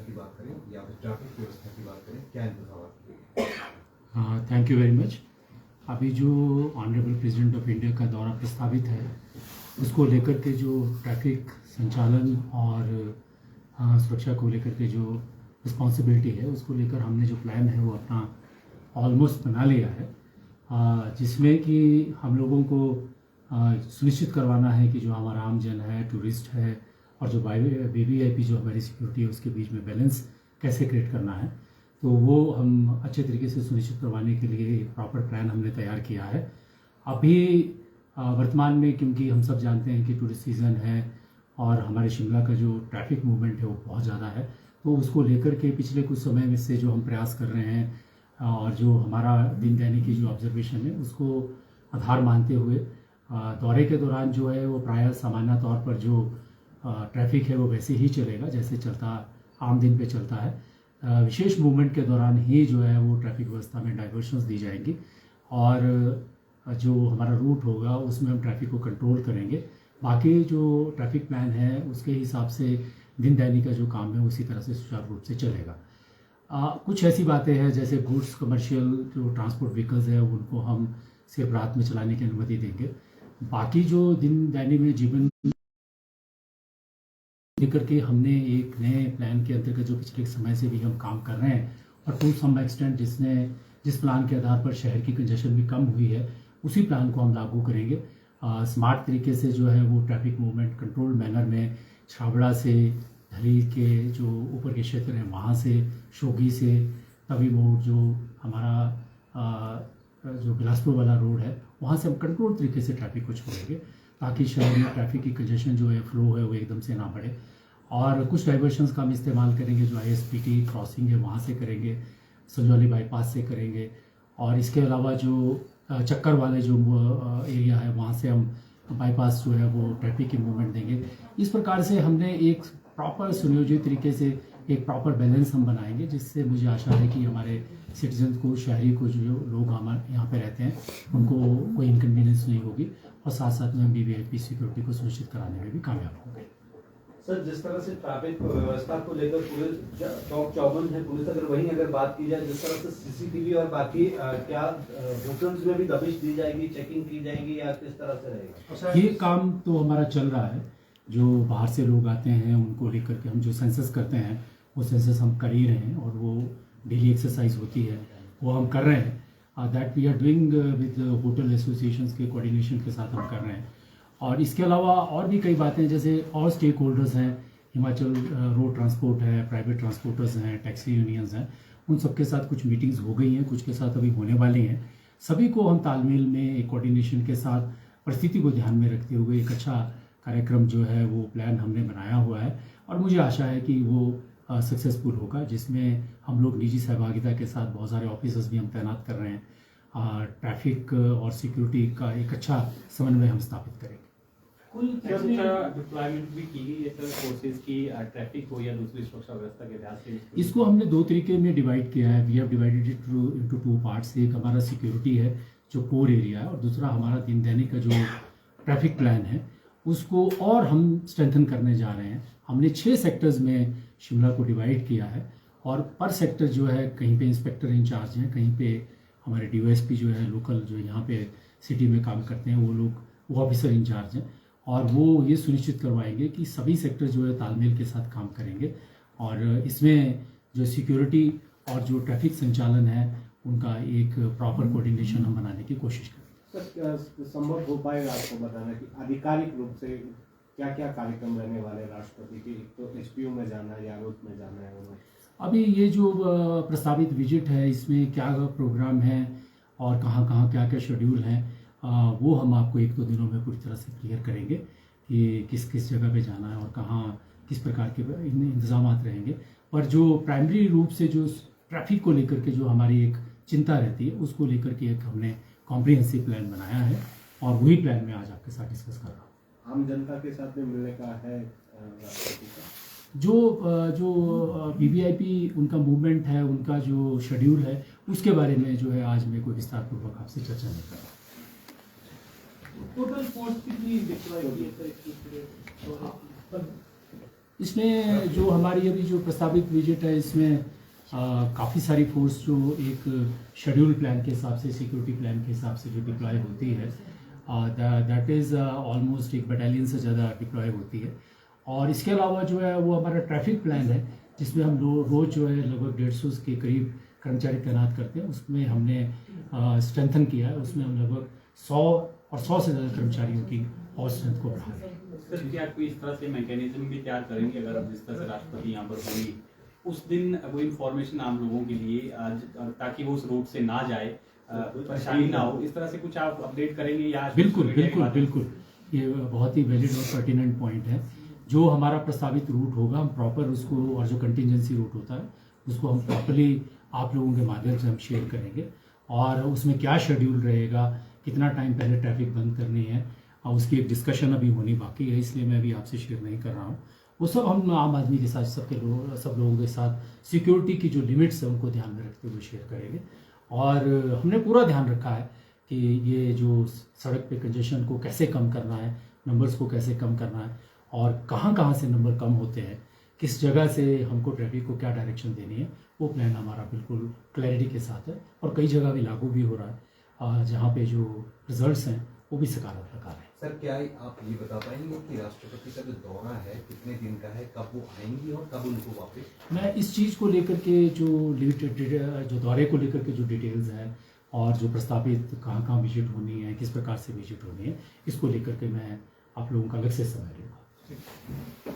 व्यवस्था की बात करें या फिर ट्रैफिक व्यवस्था की बात करें, क्या इंतजाम? Thank you very much. अभी जो ऑनरेबल प्रेसिडेंट ऑफ इंडिया का दौरा प्रस्तावित है, उसको लेकर के जो ट्रैफिक संचालन और सुरक्षा को लेकर के जो रिस्पॉन्सिबिलिटी है, उसको लेकर हमने जो प्लान है वो अपना ऑलमोस्ट बना लिया है, जिसमें कि हम लोगों को सुनिश्चित करवाना है कि जो हमारा आमजन है, टूरिस्ट है और जो वीवीआईपी जो हमारी सिक्योरिटी है, उसके बीच में बैलेंस कैसे क्रिएट करना है। तो वो हम अच्छे तरीके से सुनिश्चित करवाने के लिए एक प्रॉपर प्लान हमने तैयार किया है। अभी वर्तमान में, क्योंकि हम सब जानते हैं कि टूरिस्ट सीज़न है और हमारे शिमला का जो ट्रैफिक मूवमेंट है वो बहुत ज़्यादा है, तो उसको लेकर के पिछले कुछ समय में से जो हम प्रयास कर रहे हैं और जो हमारा दिन दैनिक की जो ऑब्जर्वेशन है उसको आधार मानते हुए दौरे के दौरान जो है वो प्रायः सामान्य तौर पर जो ट्रैफिक है वो वैसे ही चलेगा जैसे चलता आम दिन पे चलता है। विशेष मूवमेंट के दौरान ही जो है वो ट्रैफिक व्यवस्था में डाइवर्शंस दी जाएंगी और जो हमारा रूट होगा उसमें हम ट्रैफिक को कंट्रोल करेंगे। बाकी जो ट्रैफिक प्लान है उसके हिसाब से दिन दैनिक का जो काम है उसी तरह से सुचारू रूप से चलेगा। कुछ ऐसी बातें हैं जैसे गुड्स कमर्शियल जो ट्रांसपोर्ट व्हीकल्स है उनको हम सिर्फ रात में चलाने की अनुमति देंगे। बाकी जो दिन दैनिक में जीवन लेकर के हमने एक नए प्लान के अंतर्गत जो पिछले समय से भी हम काम कर रहे हैं और टू सम एक्सटेंट जिस प्लान के आधार पर शहर की कंजेशन भी कम हुई है उसी प्लान को हम लागू करेंगे। स्मार्ट तरीके से जो है वो ट्रैफिक मूवमेंट कंट्रोल मैनर में छाबड़ा से धली के जो ऊपर के क्षेत्र हैं वहाँ से शोगी से तवी मोड़ जो हमारा जो बिलासपुर वाला रोड है वहाँ से हम कंट्रोल तरीके से ट्रैफिक को छोड़ेंगे ताकि शहर में ट्रैफिक की कंजेशन जो है फ्लो है वो एकदम से ना बढ़े। और कुछ डाइवर्शंस का हम इस्तेमाल करेंगे, जो ISPT क्रॉसिंग है वहाँ से करेंगे, संजौली बाईपास से करेंगे और इसके अलावा जो चक्कर वाले जो एरिया है वहाँ से हम बाईपास जो है वो ट्रैफिक की मूवमेंट देंगे। इस प्रकार से हमने एक प्रॉपर सुनियोजित तरीके से एक प्रॉपर बैलेंस हम बनाएंगे जिससे मुझे आशा है कि हमारे सिटीजन को, शहरी को, जो लोग हमारे यहाँ पे रहते हैं उनको कोई इनकन्वीनियंस नहीं होगी और साथ साथ में हम वीवीआईपी सिक्योरिटी को सुनिश्चित कराने में भी कामयाब होंगे। सर, जिस तरह से ट्रैफिक व्यवस्था को लेकर पुलिस चौक चौबंद है पुलिस, अगर बात की जाए जिस तरह से CCTV और बाकी क्या होटल्स में भी दबिश दी जाएगी, चेकिंग की जाएगी या किस तरह से रहेगा? ये काम तो हमारा चल रहा है। जो बाहर से लोग आते हैं उनको लेकर के हम जो सेंसस करते हैं वो सेंसस हम कर ही रहे हैं और वो डेली एक्सरसाइज होती है वो हम कर रहे हैं। That we are doing with hotel associations के कोऑर्डिनेशन के साथ हम कर रहे हैं। और इसके अलावा और भी कई बातें जैसे और स्टेक होल्डर्स हैं, हिमाचल रोड ट्रांसपोर्ट है, प्राइवेट ट्रांसपोर्टर्स हैं, टैक्सी यूनियंस हैं, उन सबके साथ कुछ मीटिंग्स हो गई हैं, कुछ के साथ अभी होने वाली हैं। सभी को हम तालमेल में एक कोऑर्डिनेशन के साथ परिस्थिति को ध्यान में रखते हुए एक अच्छा कार्यक्रम जो है वो प्लान हमने बनाया हुआ है और मुझे आशा है कि वो सक्सेसफुल होगा, जिसमें हम लोग निजी सहभागिता के साथ बहुत सारे ऑफिसर्स भी हम तैनात कर रहे हैं। ट्रैफिक और सिक्योरिटी का एक अच्छा समन्वय हम स्थापित करेंगे। कुल डिप्लॉयमेंट भी की गई है सर, फोर्सेस की, ट्रैफिक हो या दूसरी सुरक्षा व्यवस्था के लिहाज से? इसको हमने दो तरीके में डिवाइड किया है। We have divided it into two parts. एक हमारा सिक्योरिटी है जो कोर एरिया है और दूसरा हमारा दिन दैनिक का जो ट्रैफिक प्लान है उसको और हम स्ट्रेंथन करने जा रहे हैं। हमने 6 सेक्टर्स में शिमला को डिवाइड किया है और पर सेक्टर जो है कहीं पे इंस्पेक्टर इंचार्ज हैं, कहीं पे हमारे DOSP जो है लोकल जो यहाँ पे सिटी में काम करते हैं वो ऑफिसर इंचार्ज हैं और वो ये सुनिश्चित करवाएंगे कि सभी सेक्टर जो है तालमेल के साथ काम करेंगे और इसमें जो सिक्योरिटी और जो ट्रैफिक संचालन है उनका एक प्रॉपर कोऑर्डिनेशन हम बनाने की कोशिश करेंगे। सर, संभव हो पाएगा आपको बताना कि आधिकारिक रूप से क्या क्या कार्यक्रम रहने वाले राष्ट्रपति के? एक तो HPU में जाना है या रोड में जाना है उन्होंने? अभी ये जो प्रस्तावित विजिट है इसमें क्या प्रोग्राम है और कहाँ कहाँ क्या क्या शेड्यूल हैं वो हम आपको 1-2 दिनों में पूरी तरह से क्लियर करेंगे कि किस किस जगह पे जाना है और कहाँ किस प्रकार के इंतजाम रहेंगे। पर जो प्राइमरी रूप से जो ट्रैफिक को लेकर के जो हमारी एक चिंता रहती है उसको लेकर के एक हमने कॉम्प्रिहेंसिव प्लान बनाया है और वही प्लान मैं आज आपके साथ डिस्कस कर रहा हूँ। आम जनता के साथ में मिलने का है जो वीवीआईपी उनका मूवमेंट है, उनका जो शेड्यूल है उसके बारे में जो है आज मैं कोई विस्तारपूर्वक आपसे चर्चा नहीं कर रहा। टोटल फोर्स कितनी डिप्लॉय होगी सर? इसमें जो हमारी अभी जो प्रस्तावित विजिट है इसमें काफ़ी सारी फोर्स जो एक शेड्यूल प्लान के हिसाब से, सिक्योरिटी प्लान के हिसाब से जो डिप्लॉय होती है, दैट इज़ ऑलमोस्ट एक बटालियन से ज़्यादा डिप्लॉय होती है। और इसके अलावा जो है वो हमारा ट्रैफिक प्लान है, जिसमें हम रोज़ जो है लगभग 150 के करीब कर्मचारी तैनात करते हैं। उसमें हमने स्ट्रेंथन किया है, उसमें हम लगभग 100 से ज़्यादा कर्मचारियों की और स्ट्रेंथ को बढ़ा रहे हैं। सर, क्या कोई इस तरह से मैकेनिज्म भी तैयार करेंगे अगर अब जिस तरह से राष्ट्रपति यहाँ पर होंगी उस दिन वो इन्फॉर्मेशन आम लोगों के लिए ताकि वो उस रूट से ना जाए, परेशानी ना हो, इस तरह से कुछ आप अपडेट करेंगे या? बिल्कुल बिल्कुल बिल्कुल, ये बहुत ही वैलिड और पर्टिनेंट पॉइंट है। जो हमारा प्रस्तावित रूट होगा हम प्रॉपर उसको, और जो कंटिजेंसी रूट होता है उसको हम प्रॉपरली आप लोगों के माध्यम से हम शेयर करेंगे। और उसमें क्या शेड्यूल रहेगा, कितना टाइम पहले ट्रैफिक बंद करनी है, और उसकी एक डिस्कशन अभी होनी बाकी है, इसलिए मैं अभी आपसे शेयर नहीं कर रहा हूँ। वो सब हम आम आदमी के साथ, सब लोगों के साथ सिक्योरिटी की जो लिमिट्स है उनको ध्यान में रखते हुए शेयर करेंगे। और हमने पूरा ध्यान रखा है कि ये जो सड़क पे कंजेशन को कैसे कम करना है, नंबर्स को कैसे कम करना है, और कहाँ कहाँ से नंबर कम होते हैं, किस जगह से हमको ट्रैफिक को क्या डायरेक्शन देनी है, वो प्लान हमारा बिल्कुल क्लैरिटी के साथ है। और कई जगह भी लागू भी हो रहा है, जहाँ पे जो रिजल्ट्स हैं वो भी सकारात्मक आ रहे हैं। सर, क्या आप ये बता पाएंगे कि राष्ट्रपति का जो दौरा है कितने दिन का है, कब वो आएंगी और कब उनको वापस? मैं इस चीज़ को लेकर के जो दौरे को लेकर के जो डिटेल्स हैं और जो प्रस्तावित कहाँ कहाँ विजिट होनी है, किस प्रकार से विजिट होनी है, इसको लेकर के मैं आप लोगों का अलग से समय लूँगा।